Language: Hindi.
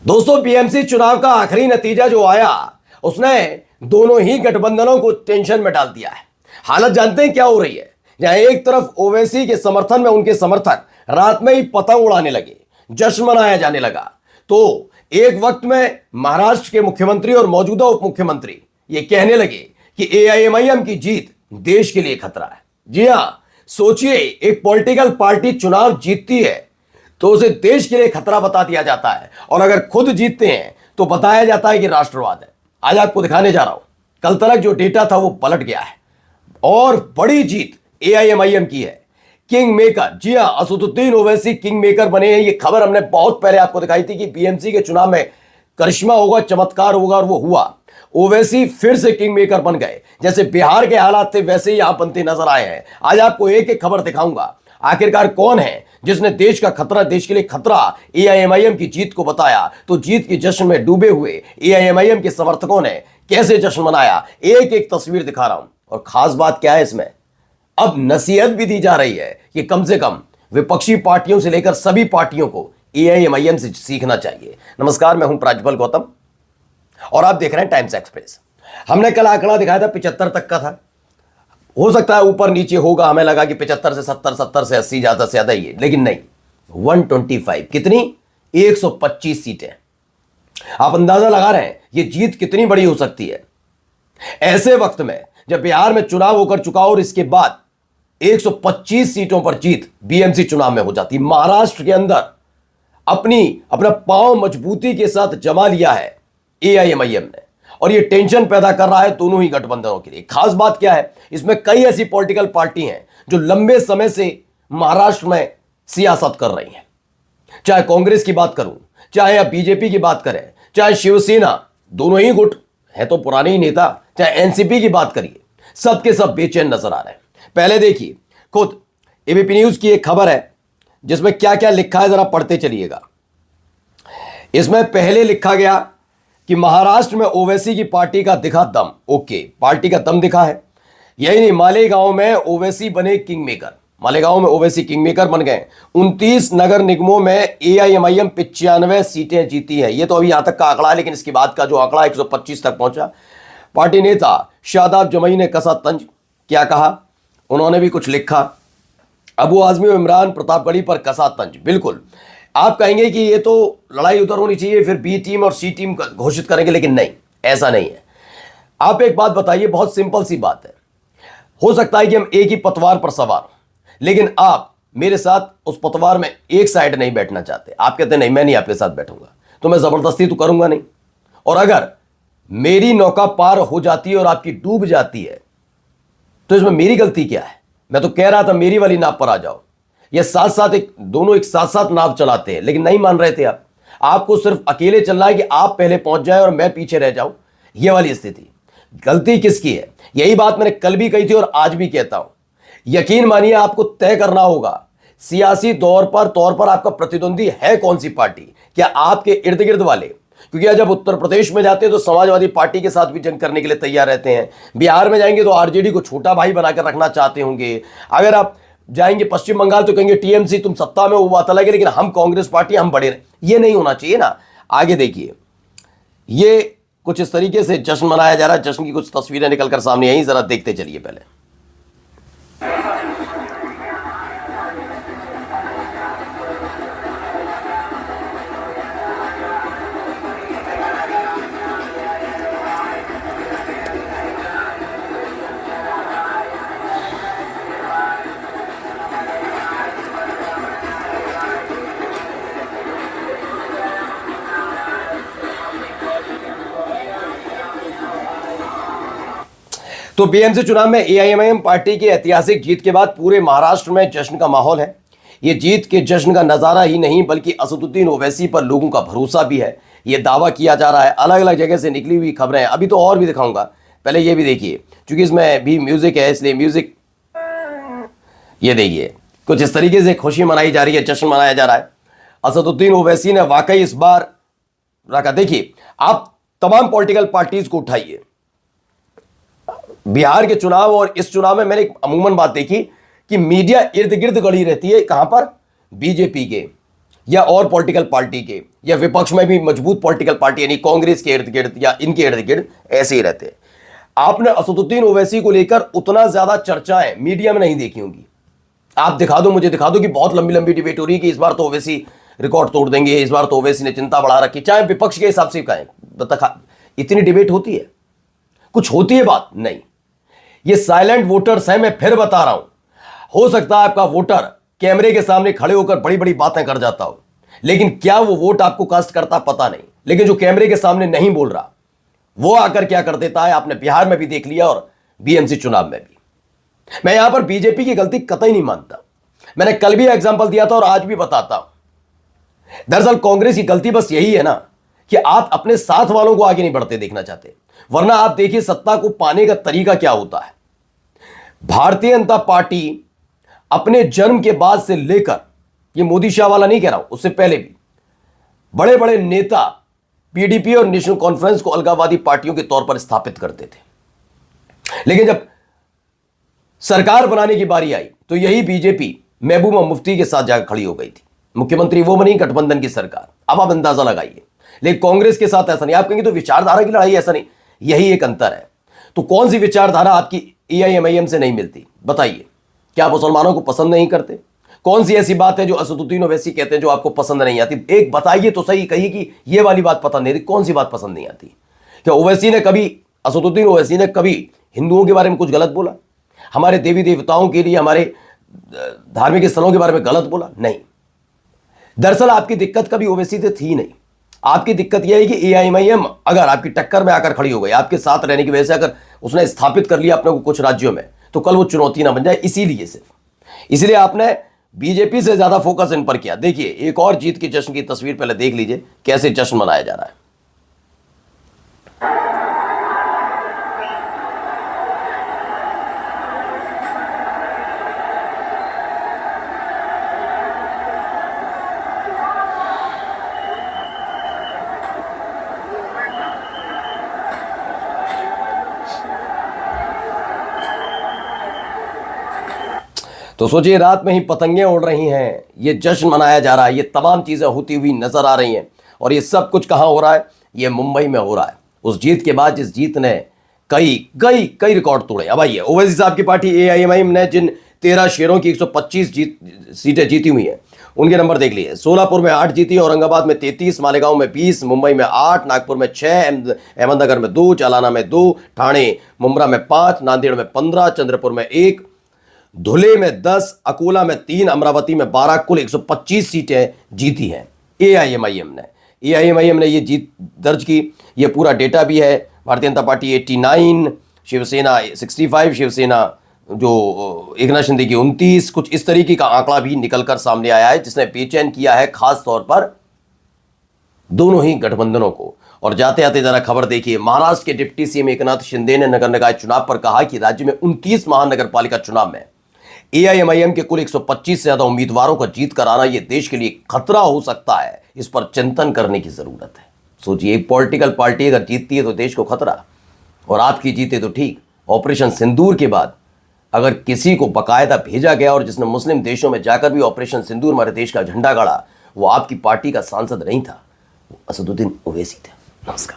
दोस्तों, बीएमसी चुनाव का आखिरी नतीजा जो आया उसने दोनों ही गठबंधनों को टेंशन में डाल दिया है। हालत जानते हैं क्या हो रही है? जहां एक तरफ ओवैसी के समर्थन में उनके समर्थक रात में ही पतंग उड़ाने लगे, जश्न मनाया जाने लगा, तो एक वक्त में महाराष्ट्र के मुख्यमंत्री और मौजूदा उप मुख्यमंत्री ये कहने लगे कि एआईएमआईएम की जीत देश के लिए खतरा है। जी हां, सोचिए, एक पॉलिटिकल पार्टी चुनाव जीतती है तो उसे देश के लिए खतरा बता दिया जाता है, और अगर खुद जीतते हैं तो बताया जाता है कि राष्ट्रवाद है। आज आपको दिखाने जा रहा हूं, कल तक जो डेटा था वो पलट गया है और बड़ी जीत एआईएमआईएम की है। किंग मेकर, जी हां, असदुद्दीन ओवैसी किंग मेकर बने हैं। ये खबर हमने बहुत पहले आपको दिखाई थी कि बीएमसी के चुनाव में करिश्मा होगा, चमत्कार होगा, और वो हुआ। ओवैसी फिर से किंग मेकर बन गए। जैसे बिहार के हालात थे वैसे ही यहां बनते नजर आए हैं। आज आपको एक एक खबर दिखाऊंगा, आखिरकार कौन है जिसने देश का खतरा, देश के लिए खतरा एआईएमआईएम की जीत को बताया। तो जीत की जश्न में डूबे हुए एआईएमआईएम के समर्थकों ने कैसे जश्न मनाया, एक एक तस्वीर दिखा रहा हूं। और खास बात क्या है इसमें, अब नसीहत भी दी जा रही है कि कम से कम विपक्षी पार्टियों से लेकर सभी पार्टियों को एआईएमआईएम से सीखना चाहिए। नमस्कार, मैं हूं प्राज्वल गौतम और आप देख रहे हैं टाइम्स एक्सप्रेस। हमने कल आंकड़ा दिखाया था 75 तक का था, हो सकता है ऊपर नीचे होगा, हमें लगा कि 75 से 70, 70 से 80 ज्यादा से ज्यादा ही है, लेकिन नहीं, 125। कितनी? 125 सीटें। आप अंदाजा लगा रहे हैं ये जीत कितनी बड़ी हो सकती है ऐसे वक्त में जब बिहार में चुनाव होकर चुका और इसके बाद 125 सीटों पर जीत बीएमसी चुनाव में हो जाती। महाराष्ट्र के अंदर अपना पांव मजबूती के साथ जमा लिया है एआईएमआईएम ने, और ये टेंशन पैदा कर रहा है दोनों ही गठबंधनों के लिए। खास बात क्या है, इसमें कई ऐसी पॉलिटिकल पार्टी हैं जो लंबे समय से महाराष्ट्र में सियासत कर रही हैं। चाहे कांग्रेस की बात करूं, चाहे आप बीजेपी की बात करें, चाहे शिवसेना, दोनों ही गुट है तो पुराने ही नेता, चाहे एनसीपी की बात करिए, सबके सब बेचैन नजर आ रहे हैं। पहले देखिए, खुद एबीपी न्यूज की एक खबर है जिसमें क्या क्या लिखा है, जरा पढ़ते चलिएगा। इसमें पहले लिखा गया कि महाराष्ट्र में ओवैसी की पार्टी का दिखा दम। ओके, पार्टी का दम दिखा है। यही नहीं, मालेगांव में ओवैसी बने किंग मेकर। मालेगांव में ओवैसी किंग मेकर बन गए। 29 नगर निगमों में एआईएमआईएम 95 सीटें जीती हैं। ये तो अभी यहां तक का आंकड़ा है, लेकिन इसके बाद का जो आंकड़ा 125 तक पहुंचा। पार्टी नेता शादाब जमई ने कसा तंज। क्या कहा, उन्होंने भी कुछ लिखा। अबू आजमी और इमरान प्रतापगढ़ी पर कसा तंज। बिल्कुल, आप कहेंगे कि ये तो लड़ाई उधर होनी चाहिए, फिर बी टीम और सी टीम घोषित करेंगे, लेकिन नहीं, ऐसा नहीं है। आप एक बात बताइए, बहुत सिंपल सी बात है। हो सकता है कि हम एक ही पतवार पर सवार, लेकिन आप मेरे साथ उस पतवार में एक साइड नहीं बैठना चाहते। आप कहते नहीं, मैं नहीं आपके साथ बैठूंगा, तो मैं जबरदस्ती तो करूंगा नहीं। और अगर मेरी नौका पार हो जाती है और आपकी डूब जाती है तो इसमें मेरी गलती क्या है? मैं तो कह रहा था मेरी वाली नाव पर आ जाओ। ये साथ साथ दोनों एक साथ साथ नाव चलाते हैं, लेकिन नहीं मान रहे थे आप। आपको सिर्फ अकेले चलना है कि आप पहले पहुंच जाए और मैं पीछे रह जाऊं, ये वाली स्थिति। गलती किसकी है? यही बात मैंने कल भी कही थी और आज भी कहता हूं। यकीन मानिए, आपको तय करना होगा सियासी तौर पर आपका प्रतिद्वंदी है कौन सी पार्टी। क्या आपके इर्द गिर्द वाले? क्योंकि जब उत्तर प्रदेश में जाते हैं तो समाजवादी पार्टी के साथ भी जंग करने के लिए तैयार रहते हैं। बिहार में जाएंगे तो आरजेडी को छोटा भाई बनाकर रखना चाहते होंगे। अगर आप जाएंगे पश्चिम बंगाल तो कहेंगे टीएमसी तुम सत्ता में, वो बात अलग है, लेकिन हम कांग्रेस पार्टी, हम बड़े। ये नहीं होना चाहिए ना। आगे देखिए, ये कुछ इस तरीके से जश्न मनाया जा रहा है। जश्न की कुछ तस्वीरें निकलकर सामने आई, जरा देखते चलिए पहले। तो बीएमसी चुनाव में एआईएमआईएम पार्टी की ऐतिहासिक जीत के बाद पूरे महाराष्ट्र में जश्न का माहौल है। ये जीत के जश्न का नजारा ही नहीं बल्कि असदुद्दीन ओवैसी पर लोगों का भरोसा भी है, ये दावा किया जा रहा है। अलग अलग जगह से निकली हुई खबरें हैं, अभी तो और भी दिखाऊंगा। पहले ये भी देखिए, क्योंकि इसमें भी म्यूजिक है, इसलिए म्यूजिक ये देखिए। कुछ इस तरीके से खुशी मनाई जा रही है, जश्न मनाया जा रहा है। असदुद्दीन ओवैसी ने वाकई इस बार रखा। देखिए, आप तमाम पॉलिटिकल पार्टीज को उठाइए, बिहार के चुनाव और इस चुनाव में मैंने अमूमन बात देखी कि मीडिया इर्द गिर्द गड़ी रहती है। कहां पर? बीजेपी के। या और पॉलिटिकल पार्टी के या विपक्ष में भी मजबूत पॉलिटिकल पार्टी यानी कांग्रेस के इर्द गिर्द या इनके इर्द गिर्द ऐसे ही रहते हैं। आपने असदुद्दीन ओवैसी को लेकर उतना ज्यादा चर्चाएं मीडिया में नहीं देखी होंगी। आप दिखा दो, मुझे दिखा दो कि बहुत लंबी लंबी डिबेट हो रही है कि इस बार तो ओवैसी रिकॉर्ड तोड़ देंगे, इस बार तो ओवैसी ने चिंता बढ़ा रखी, चाहे विपक्ष के हिसाब से कहें। इतनी डिबेट होती है? कुछ होती है बात? नहीं। ये साइलेंट वोटर्स हैं, मैं फिर बता रहा हूं। हो सकता है आपका वोटर कैमरे के सामने खड़े होकर बड़ी बड़ी बातें कर जाता हो, लेकिन क्या वो वोट आपको कास्ट करता पता नहीं। लेकिन जो कैमरे के सामने नहीं बोल रहा, वो आकर क्या कर देता है, आपने बिहार में भी देख लिया और बीएमसी चुनाव में भी। मैं यहां पर बीजेपी की गलती कतई नहीं मानता। मैंने कल भी एग्जांपल दिया था और आज भी बताता हूं। दरअसल कांग्रेस की गलती बस यही है ना कि आप अपने साथ वालों को आगे नहीं बढ़ते देखना चाहते। वरना आप देखिए सत्ता को पाने का तरीका क्या होता है। भारतीय जनता पार्टी अपने जन्म के बाद से लेकर, ये मोदी शाह वाला नहीं कह रहा हूं, उससे पहले भी बड़े बड़े नेता पीडीपी और नेशनल कॉन्फ्रेंस को अलगाववादी पार्टियों के तौर पर स्थापित करते थे। लेकिन जब सरकार बनाने की बारी आई तो यही बीजेपी महबूबा मुफ्ती के साथ जाकर खड़ी हो गई थी। मुख्यमंत्री वो बनी, गठबंधन की सरकार। अब आप अंदाजा लगाइए। लेकिन कांग्रेस के साथ ऐसा नहीं। आप कहेंगे तो विचारधारा की लड़ाई, ऐसा नहीं, यही एक अंतर है। तो कौन सी विचारधारा आपकी एआईएमआईएम से नहीं मिलती? बताइए। क्या आप मुसलमानों को पसंद नहीं करते? कौन सी ऐसी बात है जो असदुद्दीन ओवैसी कहते हैं जो आपको पसंद नहीं आती? एक बताइए तो सही, कहिए कि ये वाली बात पसंद नहीं आती। कौन सी बात पसंद नहीं आती? क्या ओवैसी ने कभी, असदुद्दीन ओवैसी ने कभी हिंदुओं के बारे में कुछ गलत बोला? हमारे देवी देवताओं के लिए, हमारे धार्मिक स्थलों के बारे में गलत बोला? नहीं। दरअसल आपकी दिक्कत कभी ओवैसी से थी नहीं। आपकी दिक्कत यह है कि एआईएमआईएम अगर आपकी टक्कर में आकर खड़ी हो गई, आपके साथ रहने की वजह से अगर उसने स्थापित कर लिया अपने को कुछ राज्यों में, तो कल वो चुनौती ना बन जाए। इसीलिए सिर्फ इसलिए आपने बीजेपी से ज्यादा फोकस इन पर किया। देखिए एक और जीत की जश्न की तस्वीर पहले देख लीजिए, कैसे जश्न मनाया जा रहा है। तो सोचिए, रात में ही पतंगें उड़ रही हैं, ये जश्न मनाया जा रहा है, ये तमाम चीजें होती हुई नजर आ रही हैं। और ये सब कुछ कहां हो रहा है? ये मुंबई में हो रहा है। उस जीत के बाद जिस जीत ने कई कई कई रिकॉर्ड तोड़े। अब आइए, ओवैसी साहब की पार्टी एआईएमआईएम ने जिन 13 शहरों की 125 सीटें जीती हुई हैं, उनके नंबर देख लिए। सोलापुर में 8 जीती, औरंगाबाद में 33, मालेगांव में 20, मुंबई में 8, नागपुर में 6, अहमदनगर में 2, जालना में 2, ठाणे मुंब्रा में 5, नांदेड़ में 15, चंद्रपुर में 1, धुले में 10, अकोला में 3, अमरावती में 12, कुल 125 सीटें जीती हैं एआईएमआईएम ने। एआईएमआईएम ने ये जीत दर्ज की। ये पूरा डेटा भी है। भारतीय जनता पार्टी 89, शिवसेना 65, शिवसेना जो एकनाथ शिंदे की 29, कुछ इस तरीके का आंकड़ा भी निकलकर सामने आया है, जिसने बेचैन किया है खास तौर पर दोनों ही गठबंधनों को। और जाते आते जरा खबर देखिए। महाराष्ट्र के डिप्टी सीएम एकनाथ शिंदे ने नगर निकाय चुनाव पर कहा कि राज्य में 29 महानगर पालिका चुनाव में एआईएमआईएम के कुल 125 से ज्यादा उम्मीदवारों का जीत कराना यह देश के लिए खतरा हो सकता है। इस पर चिंतन करने की जरूरत है। सोचिए, एक पॉलिटिकल पार्टी अगर जीतती है तो देश को खतरा, और आपकी जीते तो ठीक। ऑपरेशन सिंदूर के बाद अगर किसी को बकायदा भेजा गया और जिसने मुस्लिम देशों में जाकर भी ऑपरेशन सिंदूर हमारे देश का झंडा गाड़ा, वो आपकी पार्टी का सांसद नहीं था, वो असदुद्दीन ओवैसी थे। नमस्कार।